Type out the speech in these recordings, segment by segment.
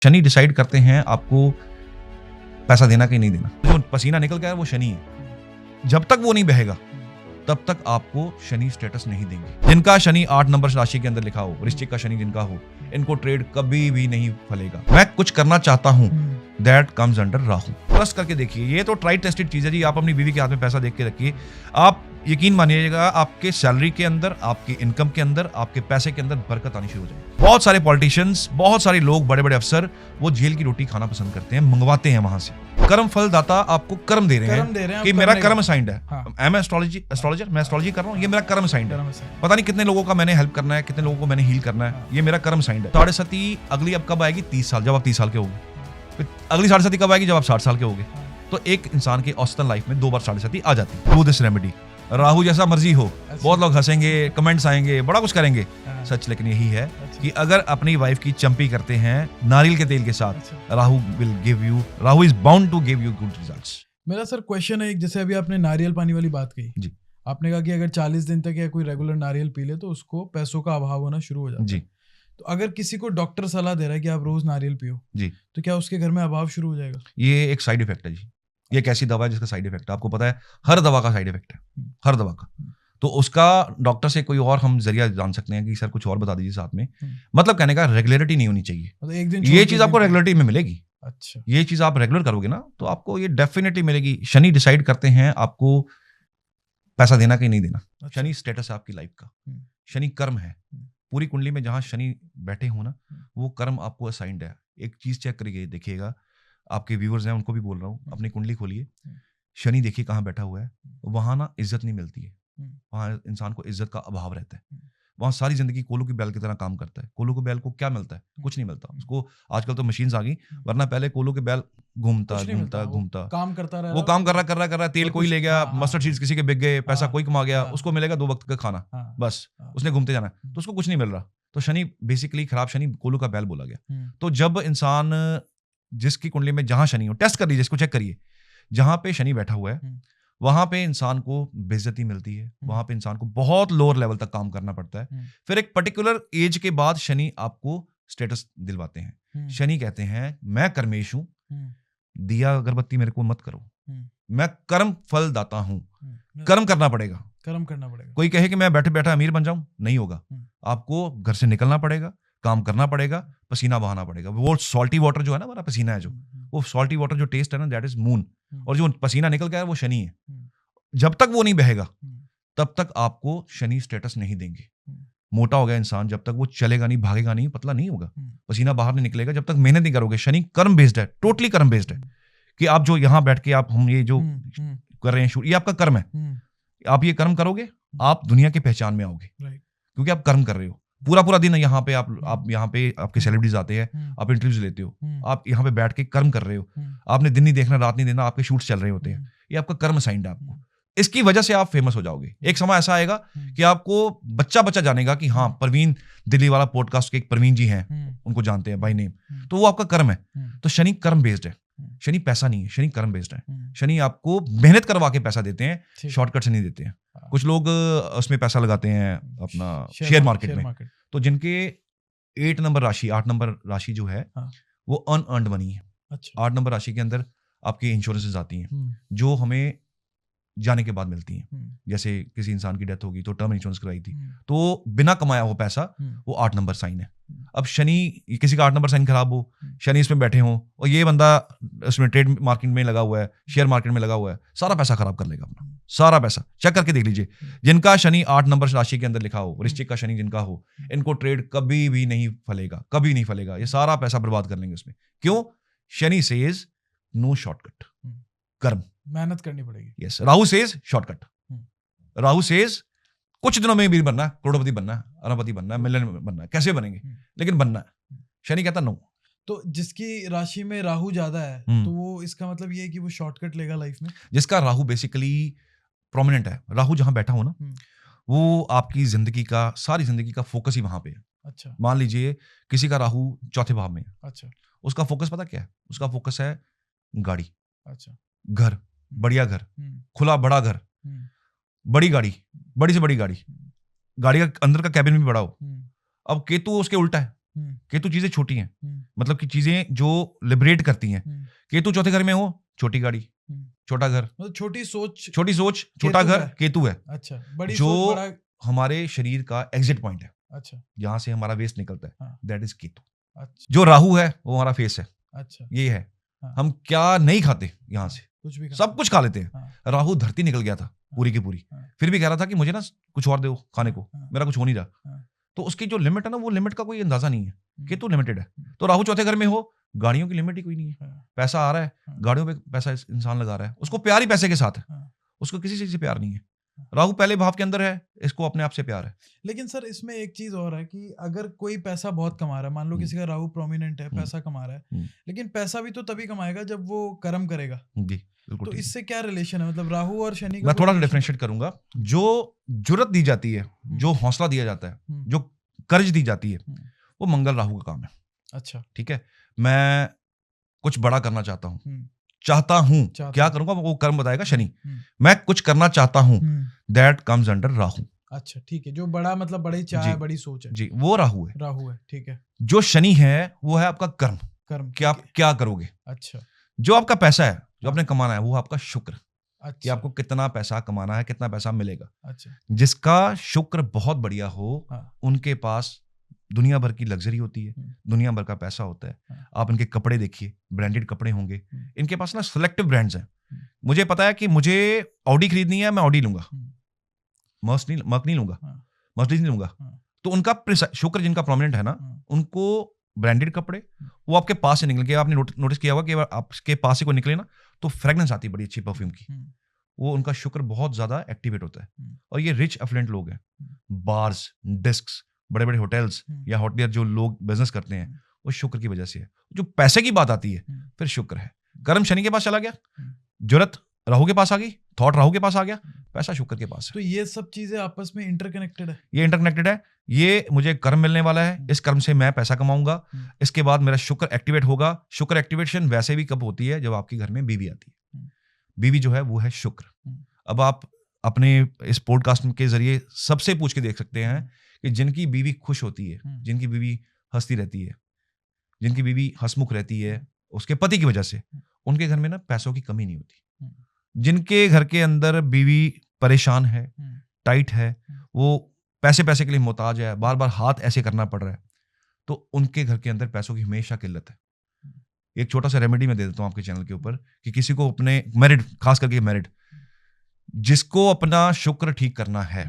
Shani decide करते हैं आपको पैसा देना कि नहीं देना। जो पसीना निकल गया है वो शनि है। जब तक वो नहीं बहेगा तब तक आपको शनि स्टेटस नहीं देंगे। जिनका शनि 8 नंबर राशि के अंदर लिखा हो, वृश्चिक का शनि जिनका हो, इनको ट्रेड कभी भी नहीं फलेगा। मैं कुछ करना चाहता हूं, that comes under Rahu. Trust करके देखिए, ये तो ट्राई टेस्टेड चीज है जी। आप अपनी बीवी के हाथ में पैसा देख के रखिए, आप यकीन मानिएगा आपके सैलरी के अंदर, आपकी इनकम के अंदर, आपके पैसे के अंदर बरकत आनी शुरू हो जाएगी। बहुत सारे पॉलिटिशियंस, बहुत सारे लोग, बड़े बड़े अफसर वो जेल की रोटी खाना पसंद करते हैं, मंगवाते हैं वहां से। कर्म फल दाता आपको कर्म दे रहे हैं कि मेरा कर्म असाइंड है। आई एम एस्ट्रोलॉजर, मैं एस्ट्रोलॉजी कर रहा हूँ, ये मेरा कर्म असाइंड है। पता नहीं कितने लोगों का मैंने हेल्प करना है, कितने लोगों को मैंने हील करना है, ये मेरा कर्म असाइंड है। 7.5 अगली अब कब आएगी? 30 साल, जब आप 30 साल के होंगे। अगली 7.5 कब आएगी? जब आप 60 साल के होंगे। तो एक इंसान के औसतन लाइफ में 2 बार 7.5 आ जाती है। Do this remedy. राहु जैसा मर्जी हो, बहुत लोग हंसेंगे, कमेंट्स आएंगे, बड़ा कुछ करेंगे, सच लेकिन यही है कि अगर अपनी वाइफ की चंपी करते हैं नारियल के तेल के साथ, Rahu is bound to give you good results. मेरा सर क्वेश्चन है एक, जैसे अभी आपने नारियल पानी वाली बात कही जी, आपने कहा कि अगर 40 दिन तक या कोई रेगुलर नारियल पी ले तो उसको पैसों का अभाव होना शुरू हो जाता है जी। तो अगर किसी को डॉक्टर सलाह दे रहा है कि आप रोज नारियल पियो जी, तो क्या उसके घर में अभाव शुरू हो जाएगा? ये एक साइड इफेक्ट है जी। ये एक ऐसी दवा है जिसका साइड इफेक्ट है, आपको पता है, हर दवा का साइड इफेक्ट है, हर दवा का। तो उसका डॉक्टर से कोई और हम जरिया जान सकते हैं कि सर कुछ और बता दीजिए साथ में। मतलब कहने का रेगुलरिटी नहीं होनी चाहिए। मतलब एक दिन ये चीज आपको रेगुलरिटी में मिलेगी। अच्छा, ये चीज आप रेगुलर करोगे ना तो आपको ये डेफिनेटली मिलेगी। शनि डिसाइड करते हैं आपको पैसा देना कि नहीं देना। अच्छा। शनि स्टेटस है आपकी लाइफ का, शनि कर्म है। पूरी कुंडली में जहां शनि बैठे हो ना, वो कर्म आपको असाइंड है। एक चीज चेक करिए, देखिएगा, आपके व्यूअर्स हैं उनको भी बोल रहा हूँ, अपनी कुंडली खोलिए, शनि देखिए कहाँ बैठा हुआ है। वहां ना इज्जत नहीं मिलती है, वहां इंसान को इज्जत का अभाव रहता है। वहां सारी जिंदगी कोलू की बैल की तरह काम करता है। कोलू के बैल को क्या मिलता है? कुछ नहीं मिलता उसको। आजकल तो मशीन्स आ गई, वरना पहले कोलू के बैल घूमता काम करता रहा, वो काम कर रहा, तेल कोई ले गया, मस्टर्ड सीड्स किसी के बिक गए, पैसा कोई कमा गया, उसको मिलेगा 2 वक्त का खाना, बस उसने घूमते जाना, तो उसको कुछ नहीं मिल रहा। तो शनि बेसिकली खराब शनि, कोलू का बैल बोला गया। तो जब इंसान जिसकी कुंडली में जहां शनि हो, टेस्ट कर लीजिए, इसको चेक करिए, जहां पे शनि बैठा हुआ है वहां पे इंसान को बेइज्जती मिलती है, वहां पे इंसान को बहुत लोअर लेवल तक काम करना पड़ता है। फिर एक पर्टिकुलर एज के बाद शनि आपको स्टेटस दिलवाते हैं। शनि कहते हैं मैं कर्मेश हूं, दिया अगरबत्ती मेरे को मत करो, मैं कर्म फल दाता हूं। कर्म करना पड़ेगा। कोई कहे कि मैं बैठे बैठा अमीर बन जाऊं, नहीं होगा। आपको घर से निकलना पड़ेगा, काम करना पड़ेगा, पसीना बहाना पड़ेगा। वो सॉल्टी वाटर जो है ना, हमारा पसीना है जो, वो सॉल्टी वाटर जो टेस्ट है ना, दैट इज मून। और जो पसीना निकल गया है वो शनि है। जब तक वो नहीं बहेगा तब तक आपको शनि स्टेटस नहीं देंगे। मोटा हो गया इंसान, जब तक वो चलेगा नहीं, भागेगा नहीं, पतला नहीं होगा, पसीना बाहर नहीं निकलेगा, जब तक मेहनत नहीं करोगे। शनि कर्म बेस्ड है, टोटली कर्म बेस्ड है। कि आप जो यहाँ बैठ के आप हम ये जो कर रहे हैं, ये आपका कर्म है। आप ये कर्म करोगे, आप दुनिया की पहचान में आओगे, क्योंकि आप कर्म कर रहे हो। पूरा दिन यहाँ पे आप यहाँ पे आपके सेलिब्रिटीज आते हैं, आप इंटरव्यूज लेते हो, आप यहाँ पे बैठ के कर्म कर रहे हो। आपने दिन नहीं देखना, रात नहीं देना, आपके शूट्स चल रहे होते हैं। ये आपका कर्म साइंड है आपको। इसकी वजह से आप फेमस हो जाओगे। एक समय ऐसा आएगा कि आपको बच्चा जानेगा कि हाँ, प्रवीण दिल्ली वाला पॉडकास्ट के एक प्रवीण जी हैं, उनको जानते हैं बाय नेम, तो वो आपका कर्म है। तो शनि कर्म बेस्ड है, शनि पैसा नहीं है, शनि कर्म बेस्ड है। शनि आपको मेहनत करवा के पैसा देते हैं, शॉर्टकट से नहीं देते हैं। कुछ लोग उसमें पैसा लगाते हैं अपना शेयर मार्केट में। तो जिनके 8 नंबर राशि, 8 नंबर राशि जो है वो अनअर्न्ड मनी है। 8 नंबर राशि के अंदर आपकी इंश्योरेंसेस आती हैं जो हमें जाने के बाद मिलती हैं। जैसे किसी इंसान की डेथ होगी तो टर्म इंश्योरेंस कराई थी, तो बिना कमाया हुआ पैसा, वो 8 नंबर साइन है। अब शनि, किसी का 8 नंबर साइन खराब हो, शनि इसमें बैठे हो और ये बंदा इसमें ट्रेड मार्केट में लगा हुआ है, शेयर मार्केट में लगा हुआ है, सारा पैसा खराब कर लेगा अपना, सारा पैसा। चेक करके देख लीजिए, जिनका शनि 8 नंबर राशि के अंदर लिखा हो, वृश्चिक का शनि जिनका हो, इनको ट्रेड कभी भी नहीं फलेगा, कभी नहीं फलेगा। ये सारा पैसा बर्बाद कर लेंगे उसमें। क्यों? शनि सेज नो शॉर्टकट, कर्म मेहनत करनी पड़ेगी। Yes, Rahu says shortcut. Rahu says कुछ दिनों में भी बनना है, करोड़पति बनना है, अरबपति बनना है, मिलियन बनना है, कैसे बनेंगे, लेकिन बनना है। शनि कहता नो। तो जिसकी राशि में राहु ज्यादा है तो वो, इसका मतलब ये है कि वो शॉर्टकट लेगा लाइफ में। जिसका राहु बेसिकली प्रोमिनेंट है, राहु जहां बैठा हो ना, वो आपकी जिंदगी का, सारी जिंदगी का फोकस ही वहां पे है। अच्छा, मान लीजिए किसी का राहु चौथे भाव में है। अच्छा, उसका फोकस पता क्या है? उसका फोकस है गाड़ी, अच्छा, घर, बढ़िया घर, खुला बड़ा घर, बड़ी गाड़ी, बड़ी से बड़ी गाड़ी, गाड़ी का अंदर का कैबिन भी बड़ा हो। अब केतु उसके उल्टा है, केतु चीजें छोटी हैं, मतलब कि चीजें जो लिबरेट करती हैं। केतु चौथे घर में हो, छोटी गाड़ी, छोटा घर, मतलब छोटी सोच, छोटा घर केतु है। अच्छा, बड़ी जो सोच, बड़ा हमारे शरीर का एग्जिट पॉइंट है, अच्छा, जहां से हमारा वेस्ट निकलता है, हाँ, दैट इज केतु। अच्छा, जो राहु है वो हमारा फेस है, अच्छा, ये है, हाँ, हम क्या नहीं खाते, यहाँ से कुछ भी सब कुछ खा लेते हैं। हाँ, राहु धरती निकल गया था पूरी की पूरी, हाँ, फिर भी कह रहा था कि मुझे ना कुछ और दो खाने को, हाँ, मेरा कुछ हो नहीं रहा। हाँ, तो उसकी जो लिमिट है ना, वो लिमिट का कोई अंदाजा नहीं है, केतु लिमिटेड है। हम्म, तो राहु चौथे घर में हो, गाड़ियों की लिमिट ही कोई नहीं है, हाँ, पैसा आ रहा है, हाँ, गाड़ियों पे पैसा इंसान लगा रहा है, उसको प्यार ही पैसे के साथ है, हाँ, उसको किसी चीज से प्यार नहीं है। राहु पहले भाव के अंदर है, इसको अपने आप से प्यार है। लेकिन सर इसमें एक चीज और है कि अगर कोई पैसा बहुत कमा रहा है, मान लो किसी का राहु प्रोमिनेंट है, पैसा कमा रहा है, लेकिन पैसा भी तो तभी कमाएगा जब वो कर्म करेगा। जी, बिल्कुल। तो इससे क्या रिलेशन है, मतलब राहु और शनि का? मैं थोड़ा सा डिफरेंशिएट करूंगा। जो जुर्रत दी जाती है, जो हौसला दिया जाता है, जो कर्ज दी जाती है, वो मंगल राहु का काम है। अच्छा, ठीक है, मैं कुछ बड़ा करना चाहता हूँ, चाहता हूँ, क्या करूंगा वो कर्म बताएगा शनि। मैं कुछ करना चाहता हूँ, दैट कम्स अंडर राहु। अच्छा, ठीक है, जो बड़ा मतलब बड़ी चाह है, बड़ी सोच है, जी, वो राहु है। राहु है, ठीक है। जो शनि है वो है आपका कर्म, कि आप क्या करोगे। अच्छा, जो आपका पैसा है, जो आपने कमाना है, वो आपका शुक्र, अच्छा, कि आपको कितना पैसा कमाना है, कितना पैसा मिलेगा। अच्छा, जिसका शुक्र बहुत बढ़िया हो, हाँ, उनके पास दुनिया भर की लग्जरी होती है, दुनिया भर का पैसा होता है। हाँ, आप इनके कपड़े देखिए, ब्रांडेड कपड़े होंगे, इनके पास ना सिलेक्टिव ब्रांड्स हैं। मुझे पता है कि मुझे ऑडी खरीदनी है, मैं ऑडी लूंगा, मर्क नहीं लूंगा, मर्सिडीज नहीं लूंगा। तो उनका शुक्र जिनका प्रोमिनेंट है ना, उनको ब्रांडेड कपड़े, वो आपके पास से निकल के, आपने नोटिस किया होगा कि आपके पास से कोई निकले ना तो फ्रेगनेंस आती है बड़ी अच्छी परफ्यूम की। वो उनका शुक्र बहुत ज्यादा एक्टिवेट होता है। और ये रिच अफ्लुएंट लोग हैं, बार्स, डिस्क्स, बड़े बड़े होटल्स या हॉटलियर जो लोग बिजनेस करते हैं, वो शुक्र की वजह से है। जो पैसे की बात आती है, फिर शुक्र है। कर्म शनि के पास चला गया, जुर्रत राहु के पास आ गई, थॉट राहु के पास आ गया, पैसा शुक्र के पास है। तो ये सब चीजें आपस में इंटरकनेक्टेड है। ये इंटरकनेक्टेड है। ये मुझे कर्म मिलने वाला है, इस कर्म से मैं पैसा कमाऊंगा, इसके बाद मेरा शुक्र एक्टिवेट होगा। शुक्र एक्टिवेशन वैसे भी कब होती है, जब आपके घर में बीवी आती है। बीवी जो है वो है शुक्र। अब आप अपने इस पॉडकास्ट के जरिए सबसे पूछ के देख सकते हैं कि जिनकी बीवी खुश होती है, जिनकी बीवी हंसती रहती है, जिनकी बीवी हंसमुख रहती है उसके पति की वजह से, उनके घर में ना पैसों की कमी नहीं होती। जिनके घर के अंदर बीवी परेशान है, टाइट है, वो पैसे के लिए मोहताज है, बार बार हाथ ऐसे करना पड़ रहा है, तो उनके घर के अंदर पैसों की हमेशा किल्लत है। एक छोटा सा रेमेडी मैं दे देता हूँ आपके चैनल के ऊपर कि किसी को अपने मैरिड, खास करके मैरिड, जिसको अपना शुक्र ठीक करना है,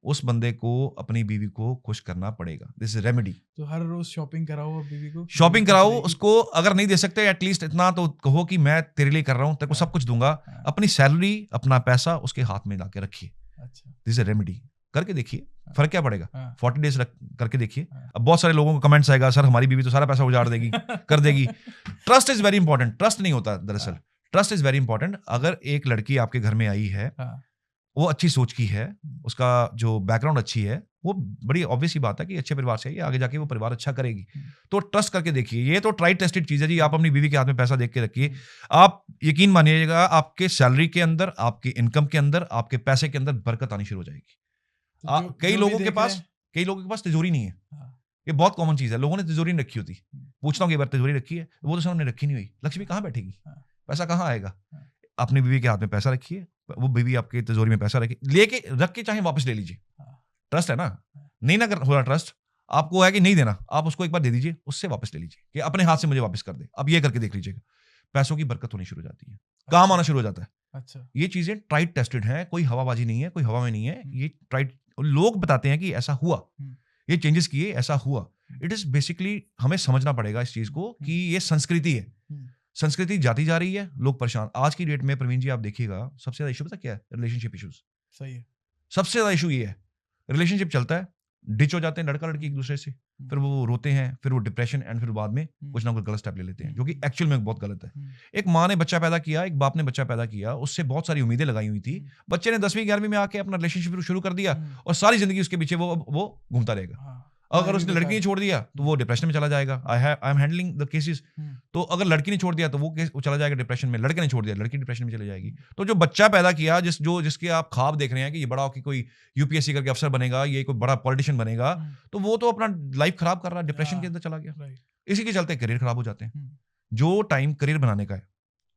उस बंदे को अपनी बीवी को खुश करना पड़ेगा। This is remedy. तो हर रोज शॉपिंग कराओ बीवी को, शॉपिंग कराओ उसको। अगर नहीं दे सकते एटलीस्ट इतना तो कहो कि मैं तेरे लिए कर रहा हूं, तेरे को सब कुछ दूंगा। अपनी सैलरी, अपना पैसा उसके हाथ में लाके रखिए। This is remedy. करके देखिए फर्क क्या पड़ेगा। 40 डेज करके देखिए। अब बहुत सारे लोगों को कमेंट्स आएगा, सर हमारी बीवी तो सारा पैसा उजाड़ देगी, कर देगी। Trust is very important. Trust नहीं होता दरअसल, ट्रस्ट इज वेरी इंपॉर्टेंट। अगर एक लड़की आपके घर में आई है, वो अच्छी सोच की है, उसका जो बैकग्राउंड अच्छी है, वो बड़ी ऑब्वियस ही बात है कि अच्छे परिवार से है, आगे जाके वो परिवार अच्छा करेगी। तो ट्रस्ट करके देखिए। ये तो ट्राई टेस्टेड चीज है जी। आप अपनी बीवी के हाथ में पैसा देख के रखिए, आप यकीन मानिएगा आपके सैलरी के अंदर, आपके इनकम के अंदर, आपके पैसे के अंदर बरकत आनी शुरू हो जाएगी। कई लोगों के पास तिजोरी नहीं है। ये बहुत कॉमन चीज है। लोगों ने तिजोरी नहीं रखी होती। पूछता हूँ, एक बार तिजोरी रखी है? वो तो उन्होंने रखी नहीं हुई। लक्ष्मी कहाँ बैठेगी? पैसा कहाँ आएगा? अपनी बीवी के हाथ में पैसा रखिए, वो बीवी आपके तिजोरी में पैसा लेके रख के चाहे वापस ले लीजिए। ट्रस्ट है ना। नहीं ना हो रहा ट्रस्ट, आपको है कि नहीं देना, आप उसको एक बार दे दीजिए, उससे वापस ले लीजिए कि अपने हाथ से मुझे वापस कर दे। अब ये करके देख लीजिएगा, पैसों की बरकत होनी शुरू हो जाती है, काम आना शुरू हो जाता है। अच्छा, ये चीजें ट्राइड टेस्टेड है, कोई हवाबाजी नहीं है, कोई हवा में नहीं है। ये ट्राइड, लोग बताते हैं कि ऐसा हुआ, ये चेंजेस किए, ऐसा हुआ। इट इज बेसिकली, हमें समझना पड़ेगा इस चीज को कि ये संस्कृति है। संस्कृति जाती जा रही है, लोग परेशान। आज की डेट में प्रवीण जी आप देखिएगा, सबसे ज्यादा इशू पता क्या है? Relationship issues. सही है, सबसे ज्यादा इशू ये है। रिलेशनशिप चलता है, डिच हो जाते हैं लड़का लड़की एक दूसरे से, फिर वो रोते हैं, फिर वो डिप्रेशन, एंड फिर बाद में कुछ ना कुछ गलत स्टेप ले लेते हैं, जो कि एक्चुअल में बहुत गलत है। एक माँ ने बच्चा पैदा किया, एक बाप ने बच्चा पैदा किया, उससे बहुत सारी उम्मीदें लगाई हुई थी। बच्चे ने 10वीं 11वीं में आके अपना रिलेशनशिप शुरू कर दिया और सारी जिंदगी उसके पीछे वो घूमता रहेगा। अगर उसने लड़की ने छोड़ दिया तो वो डिप्रेशन में चला जाएगा। I am handling the cases. तो अगर लड़की ने छोड़ दिया तो वो चला जाएगा डिप्रेशन में, लड़के ने छोड़ दिया लड़की डिप्रेशन में चली जाएगी। तो जो बच्चा पैदा किया जिसके आप ख्वाब देख रहे हैं कि ये बड़ा होकर कोई यूपीएससी करके अफसर बनेगा, ये कोई बड़ा पॉलिटिशियन बनेगा, तो वो तो अपना लाइफ खराब कर रहा है, डिप्रेशन के अंदर चला गया। इसी के चलते करियर खराब हो जाते हैं। जो टाइम करियर बनाने का है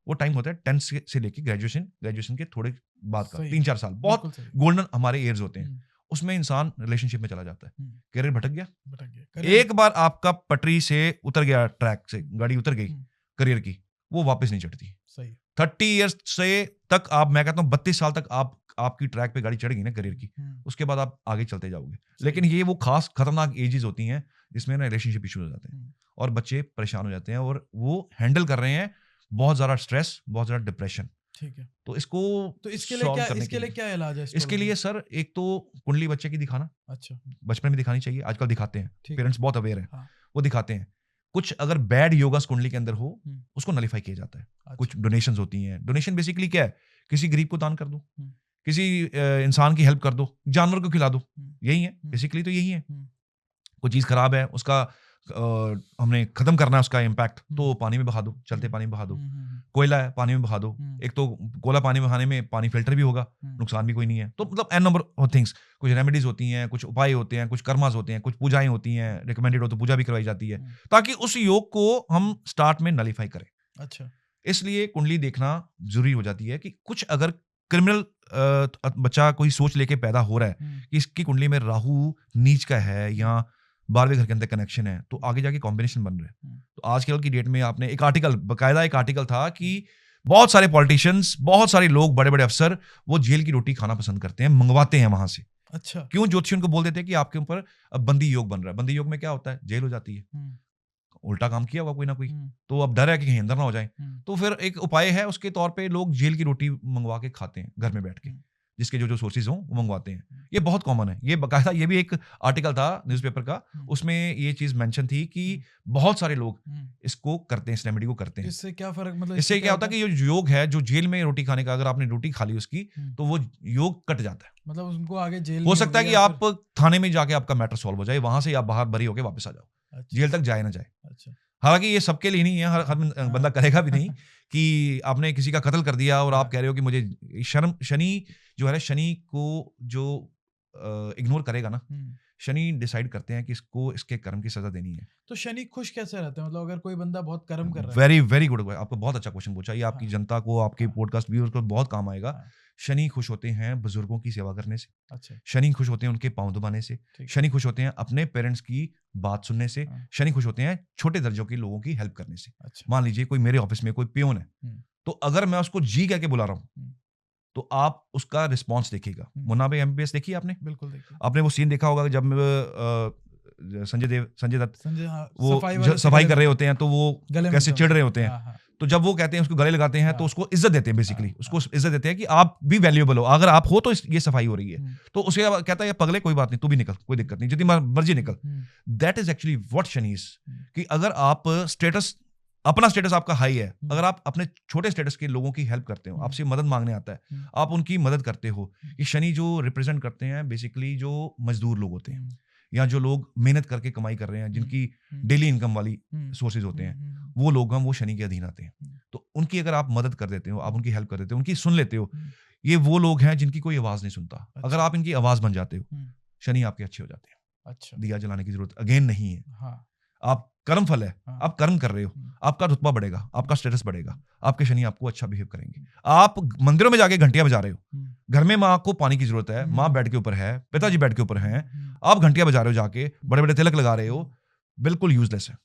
वो टाइम होता है 10th से लेके ग्रेजुएशन के थोड़े बाद का 3-4 साल, बहुत गोल्डन हमारे ईयर्स होते हैं। उसमें इंसान रिलेशनशिप में चला जाता है, करियर भटक गया। एक बार आपका पटरी से उतर गया, ट्रैक से गाड़ी उतर गई करियर की, वो वापस नहीं चढ़ती। 30 ईयर्स से तक आप, मैं कहता हूँ 32 साल तक आपकी ट्रैक पे गाड़ी चढ़ गई ना करियर की, उसके बाद आप आगे चलते जाओगे। लेकिन ये वो खास खतरनाक एजेस होती हैं जिसमें ना रिलेशनशिप इश्यूज हो जाते हैं और बच्चे परेशान हो जाते हैं और वो हैंडल कर रहे हैं बहुत ज्यादा स्ट्रेस, बहुत ज्यादा डिप्रेशन। ठीक है। तो इसके लिए क्या इलाज है? इसके लिए सर एक तो कुंडली बच्चे की दिखाना, अच्छा, बचपन में दिखानी चाहिए। आजकल दिखाते हैं, पेरेंट्स बहुत अवेयर हैं, वो दिखाते हैं। कुछ अगर बैड योगास कुंडली के अंदर हो उसको नलिफाई किया जाता है। अच्छा। कुछ डोनेशंस होती हैं। डोनेशन बेसिकली क्या है, किसी गरीब को दान कर दो, किसी इंसान की हेल्प कर दो, जानवर को खिला दो, यही है बेसिकली। तो यही है, कोई चीज खराब है उसका हमने खत्म करना है उसका इम्पैक्ट, तो पानी में बहा दो, चलते पानी में बहा दो। कोयला है, पानी में बहा दो। एक तो कोयला पानी में बहाने में पानी फिल्टर भी होगा, नुकसान भी कोई नहीं है। तो मतलब एन नंबर ऑफ थिंग्स, कुछ रेमेडीज होती हैं, कुछ उपाय होते हैं, कुछ कर्मास होते हैं, कुछ पूजाएं होती हैं, रिकमेंडेड हो तो पूजा भी करवाई जाती है ताकि उस योग को हम स्टार्ट में नलिफाई करें। अच्छा, इसलिए कुंडली देखना जरूरी हो जाती है कि कुछ अगर क्रिमिनल बच्चा कोई सोच लेके पैदा हो रहा है कि इसकी कुंडली में राहु नीच का है या 12वें घर के अंदर कनेक्शन है, तो आगे जाके कॉम्बिनेशन बन रहे हैं। तो आजकल की डेट में आपने एक आर्टिकल, बाकायदा एक आर्टिकल था कि बहुत सारे पॉलिटिशियंस, बहुत सारे लोग, बड़े बड़े अफसर, वो जेल की रोटी खाना पसंद करते हैं, मंगवाते हैं वहां से। अच्छा, क्यों? ज्योतिषी उनको बोल देते हैं कि आपके ऊपर अब बंदी योग बन रहा है। बंदी योग में क्या होता है, जेल हो जाती है, उल्टा काम किया हुआ कोई ना कोई, तो अब डर है कि कहीं अंदर ना हो जाए। तो फिर एक उपाय है, उसके तौर पे लोग जेल की रोटी मंगवा के खाते हैं घर में बैठ के, जिसके जो सोर्सेज हों वो मंगवाते हैं। ये बहुत कॉमन है, ये बकायदा, ये भी एक आर्टिकल था न्यूज़पेपर का, उसमें ये चीज मेंशन थी कि बहुत सारे लोग इसको करते हैं, इस रेमेडी को करते हैं। इससे क्या फर्क, मतलब इससे क्या होता है कि जो योग है, जो जेल में रोटी खाने का, अगर आपने रोटी खा ली उसकी, तो वो योग कट जाता है। मतलब उनको आगे जेल हो सकता है कि आप थाने में जाके आपका मैटर सॉल्व हो जाए, वहां से आप बाहर बरी होके वापस आ जाओ, जेल तक जाए ना जाए। अच्छा, हालांकि ये सबके लिए नहीं है, हर बंदा करेगा भी नहीं कि आपने किसी का कत्ल कर दिया और आप कह रहे हो कि मुझे शनि जो है, शनि को जो इग्नोर करेगा ना, शनि डिसाइड करते हैं कि इसको इसके कर्म की सजा देनी है। तो शनि खुश कैसे रहते हैं? मतलब अगर कोई बंदा बहुत कर्म कर रहा है। वेरी वेरी गुड, आपको बहुत अच्छा क्वेश्चन पूछा। ये आपकी जनता को, आपके पॉडकास्ट व्यूअर्स को बहुत काम आएगा। शनि खुश होते हैं बुजुर्गों की सेवा करने से। अच्छा। शनि खुश होते हैं उनके पांव दबाने से। शनि खुश होते हैं अपने पेरेंट्स की बात सुनने से। शनि खुश होते हैं छोटे दर्जों के लोगों की हेल्प करने से। अच्छा। मान लीजिए कोई मेरे ऑफिस में कोई पियोन है, तो अगर मैं उसको जी कह के बुला रहा हूँ तो आप उसका रिस्पॉन्स देखिएगा। मुन्ना भाई MBBS देखिए आपने? बिल्कुल देखिए। आपने वो सीन देखा होगा जब संजय दत्त वो सफाई कर रहे होते हैं तो वो कैसे चिढ़ रहे होते हैं। तो जब वो कहते हैं उसको गले लगाते हैं तो उसको इज्जत देते हैं, बेसिकली उसको इज्जत देते हैं कि आप भी वैल्यूएबल हो, अगर आप हो तो ये सफाई हो रही है। तो उसे कहता है पगले कोई बात नहीं, तू भी निकल, कोई दिक्कत नहीं, जितनी मर्जी निकल। That is actually what Shani is. कि अगर आप अपना स्टेटस आपका हाई है, अगर आप अपने छोटे स्टेटस के लोगों की हेल्प करते हो, आपसे मदद मांगने आता है, आप उनकी मदद करते हो। ये शनि जो रिप्रेजेंट करते हैं बेसिकली जो मजदूर लोग होते हैं या जो लोग मेहनत करके कमाई कर रहे हैं, जिनकी डेली इनकम वाली सोर्सेज होते हैं, वो लोग हम वो शनि के अधीन आते हैं। तो उनकी अगर आप मदद कर देते हो, आप उनकी हेल्प कर देते हो, उनकी सुन लेते हो, ये वो लोग हैं जिनकी कोई आवाज नहीं सुनता। अगर आप इनकी आवाज बन जाते हो, शनि आपके अच्छे हो जाते हैं। अच्छा। दिया जलाने की जरूरत अगेन नहीं है। हाँ। आप कर्म फल है, आप कर्म कर रहे हो, आपका रुतबा बढ़ेगा, आपका स्टेटस बढ़ेगा, आपके शनि आपको अच्छा बिहेव करेंगे। आप मंदिरों में जाके घंटियां बजा रहे हो, घर में माँ को पानी की जरूरत है, माँ बेड के ऊपर है, पिताजी बेड के ऊपर हैं, आप घंटियां बजा रहे हो, जाके बड़े बड़े तिलक लगा रहे हो, बिल्कुल यूजलेस है।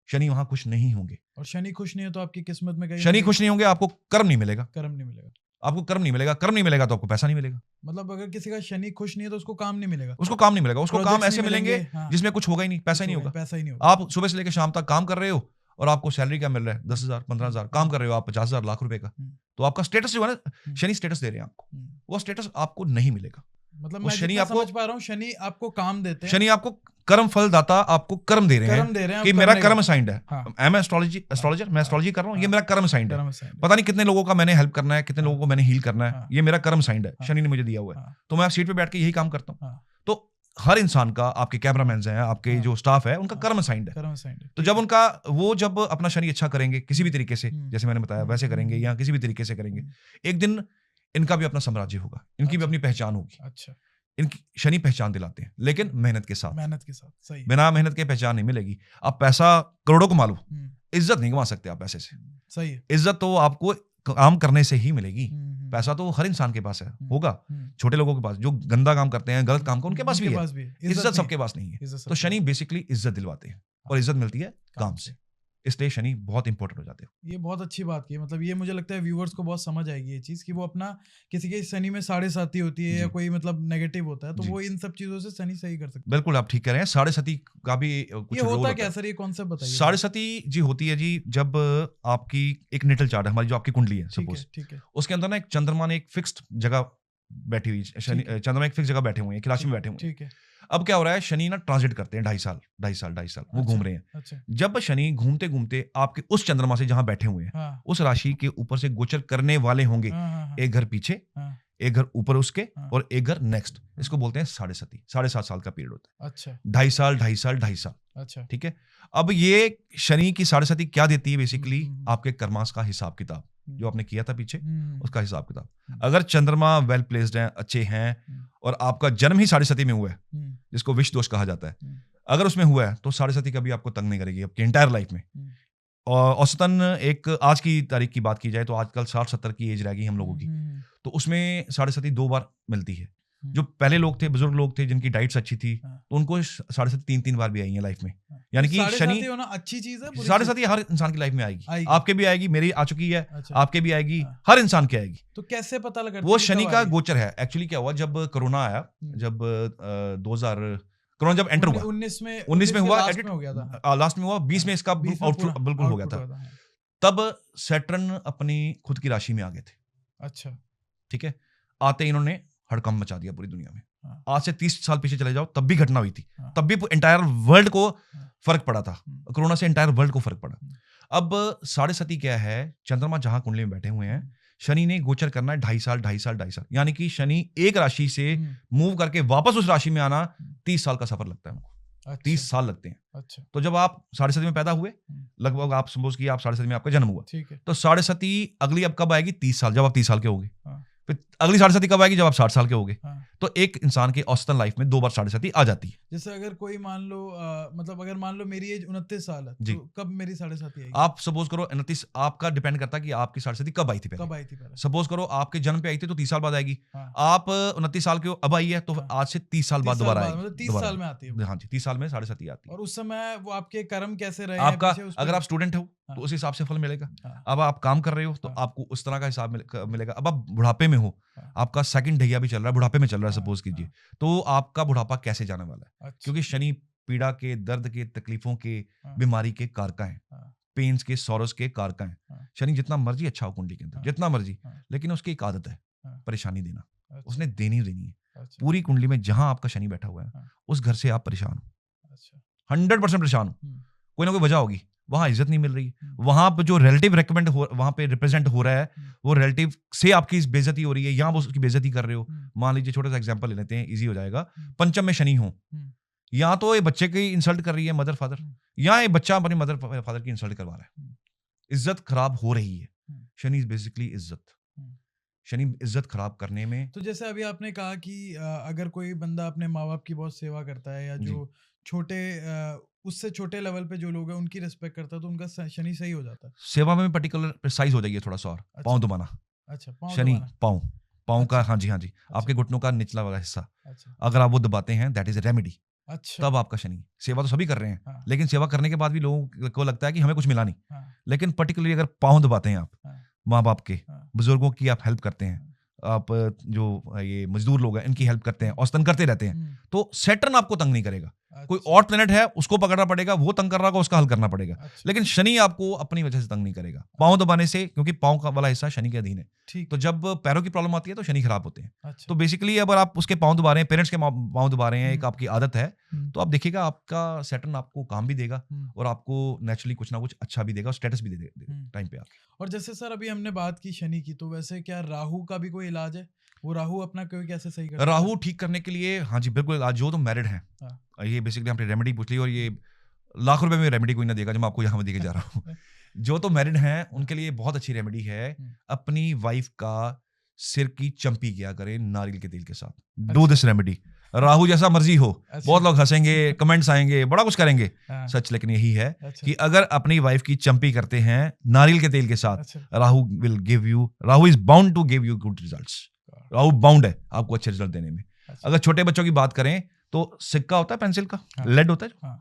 शनि वहां खुश नहीं होंगे। और शनि खुश नहीं है तो आपकी किस्मत में शनि खुश नहीं होंगे, आपको कर्म नहीं मिलेगा। कर्म नहीं मिलेगा, आपको कर्म नहीं मिलेगा, कर्म नहीं मिलेगा तो आपको पैसा नहीं मिलेगा। मतलब अगर किसी का शनि खुश नहीं है तो उसको काम नहीं मिलेगा, उसको काम नहीं मिलेगा, उसको काम ऐसे मिलेंगे जिसमें कुछ होगा ही नहीं, पैसा ही नहीं होगा। पैसा ही नहीं होगा। आप सुबह से लेकर शाम तक काम कर रहे हो और आपको सैलरी क्या मिल रहा है? 10,000 15,000। काम कर रहे हो आप 50,000 लाख रुपए का, तो आपका स्टेटस जो है ना, शनि स्टेटस दे रहे हैं आपको, वो स्टेटस आपको नहीं मिलेगा। मतलब मैं शनि आपको समझ पा रहा हूँ, शनि आपको काम देते हैं, शनि आपको कर्म फल दाता, आपको कर्म दे रहे हैं कि मेरा कर्म असाइंड है। आई एम एस्ट्रोलॉजर, मैं एस्ट्रोलॉजी कर रहा हूँ, ये मेरा कर्म असाइंड है। पता नहीं कितने लोगों का मैंने हेल्प करना है, कितने लोगों को मैंने हील करना है, ये मेरा कर्म असाइंड है, शनि ने मुझे दिया हुआ है। तो मैं सीट पे बैठ के यही काम करता हूँ। तो हर इंसान का, आपके कैमरामैन हैं, आपके जो स्टाफ है, उनका कर्म असाइंड है। तो जब उनका जब अपना शनि अच्छा करेंगे किसी भी तरीके से, जैसे मैंने बताया वैसे करेंगे या किसी भी तरीके से करेंगे, एक दिन इनका भी अपना साम्राज्य होगा, इनकी भी अपनी पहचान होगी। अच्छा, इनकी शनि पहचान दिलाते हैं, लेकिन मेहनत के साथ। सही। बिना मेहनत के पहचान नहीं मिलेगी। आप पैसा करोड़ों कमा लो, इज्जत नहीं कमा सकते आप पैसे से। सही है। इज्जत तो आपको काम करने से ही मिलेगी। पैसा तो हर इंसान के पास है, होगा, छोटे लोगों के पास जो गंदा काम करते हैं, गलत काम का, उनके पास भी है। इज्जत सबके पास नहीं है। तो शनि बेसिकली इज्जत दिलवाते हैं, और इज्जत मिलती है काम से, इसलिए शनि बहुत इंपॉर्टेंट हो जाते हैं। ये बहुत अच्छी बात की, मतलब ये मुझे लगता है व्यूअर्स को बहुत समझ आएगी ये चीज कि वो अपना किसी के शनि में 7.5 होती है या कोई मतलब नेगेटिव होता है, तो वो इन सब चीजों से शनि सही कर सकते हैं। बिल्कुल, आप ठीक कह रहे हैं। 7.5 का भी कुछ ये होता क्या सर, ये कॉन्सेप्ट बताइए। 7.5 जी होती है जी, जब आपकी एक नेटल चार्ट है, हमारी जो आपकी कुंडली है सपोज, ठीक है, उसके अंदर ना एक चंद्रमा ने एक फिक्स्ड जगह बैठी हुई, चंद्रमा एक फिक्स जगह बैठे हुए हैं, राशि में बैठे हुए हैं। ठीक है। अब क्या हो रहा है, शनि ना ट्रांजिट करते हैं 2.5 साल वो घूम रहे हैं। अच्छा। जब शनि घूमते घूमते आपके उस चंद्रमा से जहां बैठे हुए हैं, उस राशि के ऊपर से गोचर करने वाले होंगे, एक घर पीछे, एक घर ऊपर उसके, और एक घर नेक्स्ट। इसको बोलते हैं 7.5 साल का पीरियड होता है। अच्छा। 2.5 साल। अच्छा, ठीक है। अब ये शनि की 7.5 क्या देती है, बेसिकली आपके कर्मास का हिसाब किताब, जो आपने किया था पीछे, उसका हिसाब किताब। अगर चंद्रमा वेल प्लेस्ड हैं, अच्छे हैं, और आपका जन्म ही 7.5 में हुआ है, जिसको विष दोष कहा जाता है, अगर उसमें हुआ है तो 7.5 कभी आपको तंग नहीं करेगी आपकी एंटायर लाइफ में। और औसतन एक आज की तारीख की बात की जाए तो आजकल 60-70 की एज रहेगी हम लोगों की, तो उसमें 7.5 2 बार मिलती है। जो पहले लोग थे, बुजुर्ग लोग थे, जिनकी डाइट्स अच्छी थी, तो उनको 7.5 3 बार भी आई है लाइफ में। यानी कि शनि होना अच्छी चीज है, 7.5 हर इंसान की लाइफ में आएगी। आपके भी आएगी, मेरी आ चुकी है। अच्छा। आपके भी आएगी, हर इंसान के आएगी। तो कैसे पता लगा वो शनि का गोचर है। एक्चुअली क्या हुआ, जब कोरोना आया, जब 2000 कोरोना जब एंटर हुआ, 19 में हुआ, लास्ट में हुआ, 20 में इसका बिल्कुल हो गया था। तब सैटर्न अपनी खुद की राशि में आ गए थे। अच्छा, ठीक है। आते इन्होंने हड़कंप मचा दिया पूरी दुनिया में। आज से 30 साल पीछे चले जाओ, तब भी घटना हुई थी, तब भी एंटायर वर्ल्ड को फर्क पड़ा था। कोरोना से एंटायर वर्ल्ड को फर्क पड़ा। अब 7.5 क्या है, चंद्रमा जहां कुंडली में बैठे हुए हैं, शनि ने गोचर करना है 2.5 साल, यानी कि शनि एक राशि से मूव करके वापस उस राशि में आना 30 साल का सफर लगता है उनको। अच्छा। 30 साल लगते हैं। अच्छा। तो जब आप 7.5 में पैदा हुए, लगभग आप सपोज कि आप 7.5 में आपका जन्म हुआ, तो 7.5 अगली अब कब आएगी, 30 साल, जब आप 30 साल के होगे। फिर अगली 7.5 कब आएगी, जब आप 60 साल के होगे। तो एक इंसान की औसतन लाइफ में 2 बार 7.5 आ जाती है। जैसे अगर कोई मान लो मतलब अगर मान लो मेरी एज 29 साल है, तो कब मेरी 7.5 आएगी? आप सपोज करो 29, आपका डिपेंड करता है कि आपकी 7.5 कब आई थी पहले। सपोज करो आपके जन्म पे आई थी तो 30 साल बाद आएगी। आप 29 साल के हो, अब आई है, तो आज से 30 साल बाद दोबारा आएगी। 30 साल में आती है। हाँ जी, 30 साल में 7.5 आती है। और उस समय वो आपके कर्म कैसे रहे, आपका अगर आप स्टूडेंट हो तो उस हिसाब से फल मिलेगा। अब आप काम कर रहे हो तो आपको उस तरह का हिसाब मिलेगा। अब आप बुढ़ापे में हो, आपका सेकंड ढैया भी चल रहा है, बुढ़ापे में चल रहा है सपोज कीजिए, तो आपका बुढ़ापा कैसे जाने वाला है। अच्छा। क्योंकि शनि पीड़ा के, दर्द के, तकलीफों के, बीमारी के कारका है, पेन्स के, सॉरोस के कारका है। शनि जितना मर्जी अच्छा हो कुंडली के अंदर, जितना मर्जी, लेकिन उसकी एक आदत है परेशानी देना। उसने देनी है। पूरी कुंडली में जहां आपका शनि बैठा हुआ है, उस घर से आप परेशान हो, 100% परेशान हो, कोई ना कोई वजह होगी। वहां इज्जत नहीं मिल रही, वहां पे जो रिलेटिव रिकमेंड हो, वहां पे रिप्रेजेंट हो रहा है, वो रिलेटिव से आपकी बेइज्जती हो रही है, यहाँ वो उसकी बेइज्जती कर रहे हो। मान लीजिए छोटा सा एग्जांपल ले लेते हैं, इजी हो जाएगा। पंचम में शनि हो, या तो ये बच्चे की इंसल्ट कर रही है मदर फादर, या ये बच्चा अपनी मदर फादर की इंसल्ट करवा रहा है, इज्जत खराब हो रही है। शनि इज बेसिकली इज्जत, शनि इज्जत खराब करने में। तो जैसे अभी आपने कहा कि अगर कोई बंदा अपने माँ बाप की बहुत सेवा करता है, या जो छोटे उससे छोटे लेवल पे जो लोग हैं उनकी रिस्पेक्ट करता है, तो उनका शनि सही हो जाता है। सेवा में पर्टिकुलर प्रिसाइज हो जाइए थोड़ा सा और। अच्छा। पाँव दबाना। अच्छा, शनि पाँव का, हाँ जी, अच्छा। आपके घुटनों का निचला वाला हिस्सा, अच्छा। अगर आप वो दबाते हैं, दैट इज ए रेमेडी। अच्छा। तब आपका शनि, सेवा तो सभी कर रहे हैं। हाँ। लेकिन सेवा करने के बाद भी लोगों को लगता है कि हमें कुछ मिला नहीं। हाँ। लेकिन पर्टिकुलरली अगर पाँव दबाते हैं आप, हाँ। माँ बाप के, बुजुर्गों की आप हेल्प करते हैं, आप जो ये मजदूर लोग हैं इनकी हेल्प करते हैं, औसतन करते रहते हैं, तो सैटर्न आपको तंग नहीं करेगा। अच्छा। कोई और प्लेनेट है उसको पकड़ना पड़ेगा, वो तंग कर रहा होगा, उसका हल करना पड़ेगा। अच्छा। लेकिन शनि आपको अपनी वजह से तंग नहीं करेगा पाँव दबाने से, क्योंकि पाँव का वाला हिस्सा शनि के अधीन है। तो जब पैरों की प्रॉब्लम आती है तो शनि खराब होते हैं। अच्छा। तो बेसिकली अगर आप उसके पाँव दबा रहे हैं, पेरेंट्स के पाँव दबा रहे हैं, एक आपकी आदत है, तो आप देखिएगा आपका सैटर्न आपको काम भी देगा और आपको नेचुरली कुछ ना कुछ अच्छा भी देगा और स्टेटस भी दे टाइम पे आपके। और जैसे सर अभी हमने बात की शनि की, तो वैसे क्या राहु का भी कोई इलाज है? वो राहु अपना कोई कैसे सही करता है? राहु ठीक करने के लिए हाँ जी बिल्कुल, आज जो तो मैरिड हैं, ये बेसिकली हमने रेमेडी पूछ ली, और ये लाख रुपए में रेमेडी कोई ना देगा जो मैं आपको यहाँ में देके जा रहा हूँ। जो तो मैरिड हैं उनके लिए बहुत अच्छी रेमेडी है, अपनी वाइफ का सिर की चंपी किया करें नारियल के तेल के साथ। Do this remedy. राहु जैसा मर्जी हो, बहुत लोग हंसेंगे, कमेंट्स आएंगे, बड़ा कुछ करेंगे, सच लेकिन यही है कि अगर अपनी वाइफ की चंपी करते हैं नारियल के तेल के साथ, Rahu will give you, Rahu is bound to give you good results. Rahu bound है आपको अच्छे रिजल्ट देने में। अगर छोटे बच्चों की बात करें तो सिक्का होता है पेंसिल का, लेड होता है,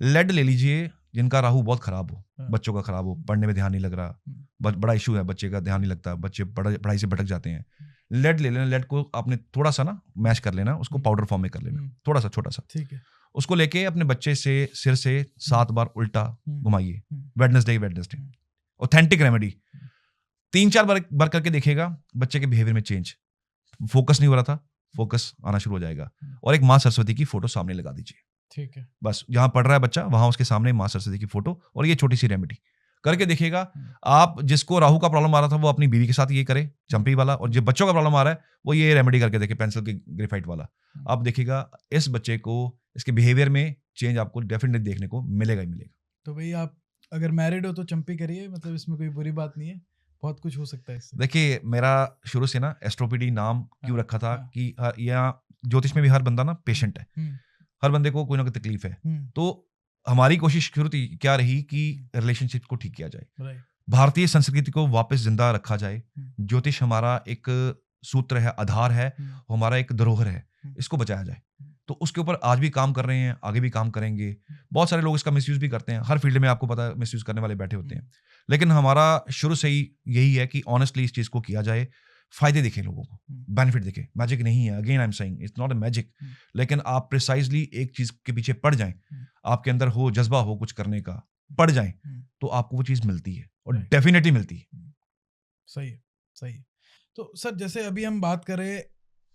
लेड ले लीजिए जिनका राहु बहुत खराब हो, बच्चों का खराब हो, पढ़ने में ध्यान नहीं लग रहा, बड़ा इशू है, बच्चे का ध्यान नहीं लगता, बच्चे पढ़ाई से भटक जाते हैं, लेड ले लेना। लेड को आपने थोड़ा सा ना मैश कर लेना, उसको पाउडर फॉर्म में कर लेना, थोड़ा सा छोटा सा, ठीक है। उसको लेके अपने बच्चे से सिर से 7 बार उल्टा घुमाइए, वेडनेसडे ऑथेंटिक रेमेडी। 3-4 बार करके देखिएगा बच्चे के बिहेवियर में चेंज, फोकस नहीं हो रहा था, फोकस आना शुरू हो जाएगा। और एक माँ सरस्वती की फोटो सामने लगा दीजिए, ठीक है, बस जहां पढ़ रहा है बच्चा वहां उसके सामने माँ सरस्वती की फोटो, और ये छोटी सी रेमेडी करके देखिएगा। आप जिसको राहु का प्रॉब्लम आ रहा था वो अपनी बीवी के साथ ये करे चंपी वाला, और जो बच्चों का प्रॉब्लम आ रहा है वो ये रेमेडी करके देखे पेंसिल के ग्रेफाइट वाला। आप देखिएगा इस बच्चे को, इसके बिहेवियर में चेंज आपको डेफिनेटली देखने को मिलेगा ही मिलेगा। तो भाई आप अगर मैरिड हो तो चंपी करिए, मतलब इसमें कोई बुरी बात नहीं है, बहुत कुछ हो सकता है इससे। देखिए मेरा शुरू से ना एस्ट्रोपीडी नाम क्यों रखा था कि यहाँ ज्योतिष में भी हर बंदा ना पेशेंट है, हर बंदे को कोई ना कोई तकलीफ है। तो हमारी कोशिश शुरू क्या रही कि रिलेशनशिप को ठीक किया जाए, भारतीय संस्कृति को वापस जिंदा रखा जाए। ज्योतिष हमारा एक सूत्र है, आधार है, हमारा एक धरोहर है, इसको बचाया जाए। तो उसके ऊपर आज भी काम कर रहे हैं, आगे भी काम करेंगे। बहुत सारे लोग इसका मिसयूज भी करते हैं, हर फील्ड में आपको पता है मिसयूज करने वाले बैठे होते हैं, लेकिन हमारा शुरू से ही यही है कि ऑनेस्टली इस चीज को किया जाए, फायदे दिखे लोगों को, बेनिफिट दिखे। मैजिक नहीं है, again I am saying it's not a magic, लेकिन आप प्रिसाइजली एक चीज के पीछे पड़ जाएं, आपके अंदर हो जज्बा हो कुछ करने का, पड़ जाएं, तो आपको वो चीज मिलती है, और डेफिनेटली मिलती है। सही है, सही है। तो सर जैसे अभी हम बात करें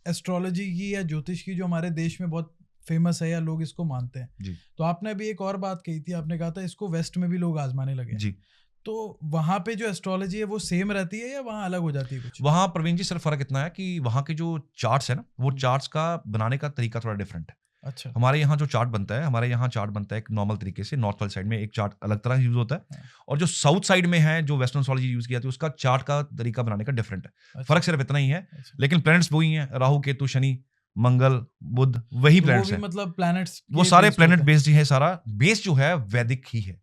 एस्ट्रोलॉजी की या ज्योतिष की, जो हमारे देश में बहुत फेमस है या लोग इसको मानते हैं जी। तो आपने अभी एक और बात कही थी, आपने कहा था इसको वेस्ट में भी लोग आजमाने लगे जी। तो वहां पे जो एस्ट्रोलॉजी है वो सेम रहती है या वहां अलग हो जाती है कुछ? वहां प्रवीण जी सिर्फ फर्क इतना है कि वहां के जो चार्ट्स है ना, वो चार्ट्स का बनाने का तरीका थोड़ा डिफरेंट है। अच्छा। हमारे यहाँ जो चार्ट बनता है, हमारे यहाँ चार्ट बनता है एक नॉर्मल तरीके से, नॉर्थ वाली साइड में एक चार्ट अलग तरह यूज होता है, और जो साउथ साइड में है जो वेस्टर्न एस्ट्रोलॉजी यूज किया जाती है उसका चार्ट का तरीका बनाने का डिफरेंट है। अच्छा। फर्क सिर्फ इतना ही है। अच्छा। लेकिन प्लैनेट्स वही हैं, राहु केतु शनि मंगल बुध, वही प्लैनेट्स हैं, मतलब प्लैनेट्स वो सारे प्लैनेट बेस्ड ही है। सारा बेस जो है वैदिक ही है,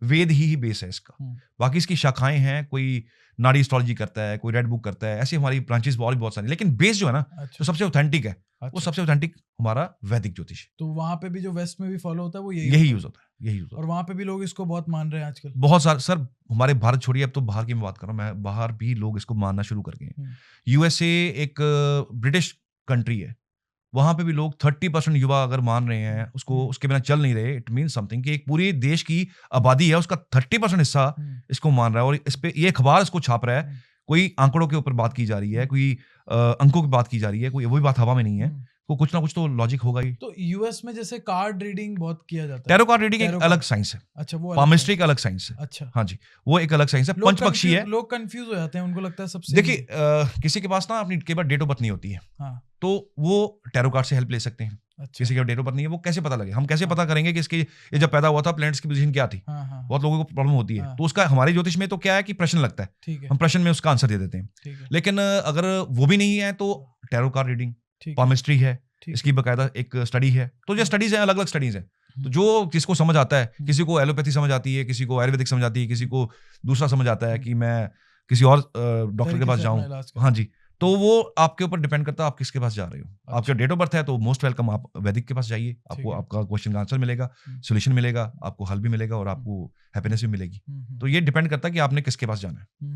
वेद ही बेस है इसका। बाकी इसकी शाखाएं हैं, कोई नाड़ी एस्ट्रोलॉजी करता है, कोई रेड बुक करता है, ऐसी हमारी ब्रांचेस और भी बहुत सारी, लेकिन बेस जो है ना जो सबसे ऑथेंटिक है, वो सबसे ऑथेंटिक हमारा वैदिक ज्योतिष है। तो वहां पे भी जो वेस्ट में भी फॉलो होता है वो यही यूज होता है, यही यूज होता है। और वहां पे भी लोग इसको बहुत मान रहे हैं आजकल, बहुत सारे। सर हमारे भारत छोड़िए, अब तो बाहर की मैं बात कर रहा हूँ, मैं बाहर भी लोग इसको मानना शुरू कर गए हैं। यूएसए एक ब्रिटिश कंट्री है, वहां पे भी लोग 30% युवा अगर मान रहे हैं उसको, उसके बिना चल नहीं रहे, इट मीन्स समथिंग कि एक पूरी देश की आबादी है उसका 30% हिस्सा इसको मान रहा है, और इस पे ये अखबार इसको छाप रहा है। कोई आंकड़ों के ऊपर बात की जा रही है, कोई अंकों की बात की जा रही है, कोई वो भी बात हवा में नहीं है, तो कुछ ना कुछ तो लॉजिक होगा ही। तो यूएस में जैसे कार्ड रीडिंग बहुत किया जाता है, टैरो कार्ड रीडिंग एक अलग साइंस है। अच्छा, वो पामिस्ट्री का अलग साइंस है। अच्छा, हाँ जी, वो एक अलग साइंस है, पंचपक्षी है। लोग कंफ्यूज हो जाते हैं, उनको लगता है सबसे। देखिए किसी के पास ना अपनी कई बार डेट ऑफ बर्थ नहीं होती है, तो वो टैरो कार्ड से हेल्प ले सकते हैं। अच्छा। किसी का डेट ऑफ बर्थ नहीं है, वो कैसे पता लगे? हम कैसे पता करेंगे कि इसकी ये जब पैदा हुआ था प्लैनेट्स की पोजीशन क्या थी? बहुत लोगों को प्रॉब्लम होती है। तो उसका हमारे ज्योतिष में तो क्या है कि प्रश्न लगता है, हम प्रश्न में उसका आंसर दे देते हैं। लेकिन अगर वो भी नहीं है तो टैरो कार्ड रीडिंग, पामिस्ट्री है, इसकी बकायदा एक स्टडी है। तो जो स्टडीज है, अलग अलग स्टडीज है, तो जो जिसको समझ आता है, किसी को एलोपैथी समझ आती है, किसी को आयुर्वेदिक समझ आती है, किसी को दूसरा समझ आता है कि मैं किसी और डॉक्टर के पास जाऊं। हाँ जी, तो वो आपके ऊपर डिपेंड करता है आप किसके पास जा रहे हो। अच्छा। आपका डेट ऑफ बर्थ है तो मोस्ट वेलकम, आप वैदिक के पास जाइए, आपको आपका क्वेश्चन का आंसर मिलेगा, सोल्यूशन मिलेगा, आपको हल भी मिलेगा और आपको हैप्पीनेस भी मिलेगी। तो ये डिपेंड करता है कि आपने किसके पास जाना है।